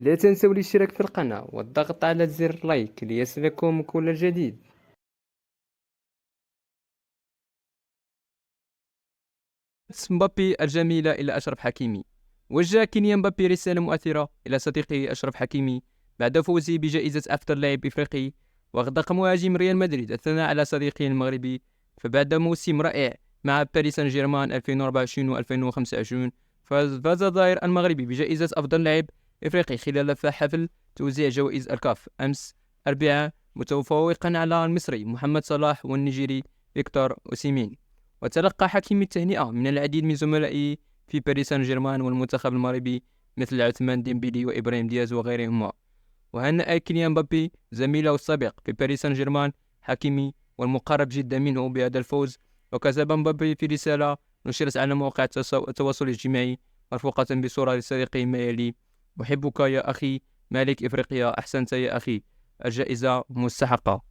لا تنسوا الاشتراك في القناة والضغط على زر لايك ليصلكم كل جديد. مبابي الجميلة إلى أشرف حكيمي. وجه كيليان مبابي رسالة مؤثرة إلى صديقه أشرف حكيمي بعد فوزه بجائزة أفضل لاعب إفريقي. وأغدق مهاجم ريال مدريد الثناء على صديقه المغربي، فبعد موسم رائع مع باريس سان جيرمان 2024 و 2025 فاز الظاهر المغربي بجائزة أفضل لاعب إفريقي خلال حفل توزيع جوائز الكاف أمس أربعاء، متفوقا على المصري محمد صلاح والنيجيري فيكتور أوسيمين. وتلقى حكيمي التهنئة من العديد من زملائه في باريس سان جيرمان والمنتخب المغربي مثل عثمان ديمبيلي وإبراهيم دياز وغيرهم. وهنأ كيليان مبابي زميله السابق في باريس سان جيرمان حكيمي والمقرب جدا منه بهذا الفوز. وكتب مبابي في رسالة نشرت على مواقع التواصل الاجتماعي مرفوقة بصورة لصديقه ما يلي: أحبك يا أخي، مالك إفريقيا، أحسنت يا أخي، الجائزة مستحقة.